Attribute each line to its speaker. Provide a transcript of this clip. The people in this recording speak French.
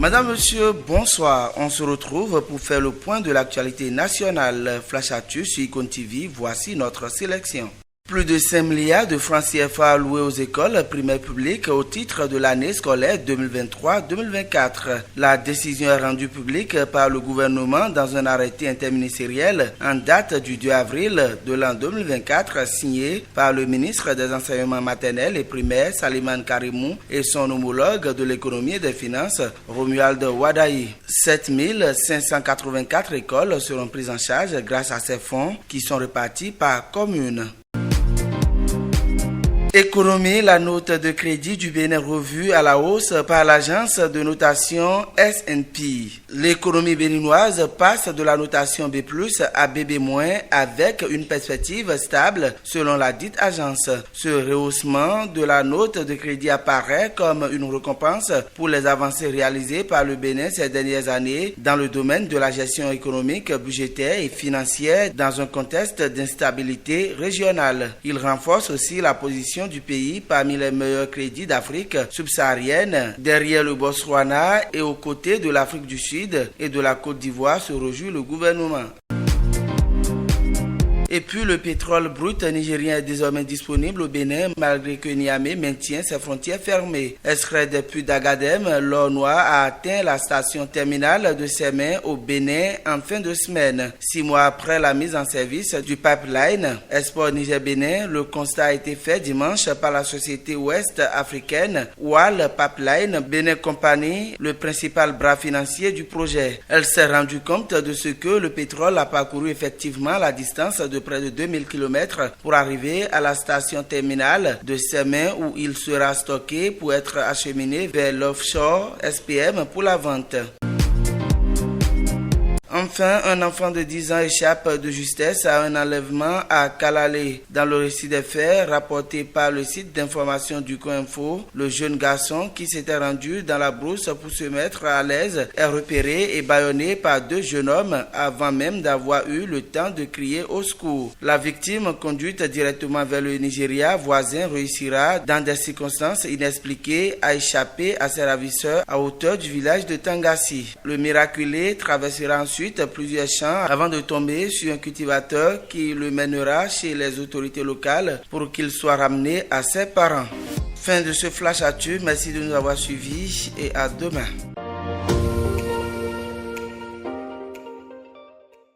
Speaker 1: Madame, Monsieur, bonsoir. On se retrouve pour faire le point de l'actualité nationale. Flash Actu sur Icon TV, voici notre sélection. Plus de 5 milliards de francs CFA alloués aux écoles primaires publiques au titre de l'année scolaire 2023-2024. La décision est rendue publique par le gouvernement dans un arrêté interministériel en date du 2 avril de l'an 2024 signé par le ministre des Enseignements maternels et primaires Salimane Karimou et son homologue de l'économie et des finances Romuald Wadaï. 7 584 écoles seront prises en charge grâce à ces fonds qui sont répartis par commune. Économie, la note de crédit du Bénin revue à la hausse par l'agence de notation S&P. L'économie béninoise passe de la notation B+ à BB- avec une perspective stable selon la dite agence. Ce rehaussement de la note de crédit apparaît comme une récompense pour les avancées réalisées par le Bénin ces dernières années dans le domaine de la gestion économique, budgétaire et financière dans un contexte d'instabilité régionale. Il renforce aussi la position du pays parmi les meilleurs crédits d'Afrique subsaharienne, derrière le Botswana et aux côtés de l'Afrique du Sud et de la Côte d'Ivoire, se réjouit le gouvernement. Et puis le pétrole brut nigérien est désormais disponible au Bénin malgré que Niamey maintient ses frontières fermées. Extrait des puits d'Agadem, l'or noir a atteint la station terminale de Sémé au Bénin en fin de semaine. 6 mois après la mise en service du pipeline Export Niger-Bénin, le constat a été fait dimanche par la société ouest africaine Wal Pipeline Benin Company, le principal bras financier du projet. Elle s'est rendue compte de ce que le pétrole a parcouru effectivement la distance de près de 2000 km pour arriver à la station terminale de Sémé où il sera stocké pour être acheminé vers l'offshore SPM pour la vente. Enfin, un enfant de 10 ans échappe de justesse à un enlèvement à Kalalé. Dans le récit des faits rapporté par le site d'information du Coinfo, le jeune garçon qui s'était rendu dans la brousse pour se mettre à l'aise est repéré et bâillonné par 2 jeunes hommes avant même d'avoir eu le temps de crier au secours. La victime, conduite directement vers le Nigeria voisin, réussira dans des circonstances inexpliquées à échapper à ses ravisseurs à hauteur du village de Tangassi. Le miraculé traversera ensuite plusieurs champs avant de tomber sur un cultivateur qui le mènera chez les autorités locales pour qu'il soit ramené à ses parents. Fin de ce Flash Actu, merci de nous avoir suivis et à demain.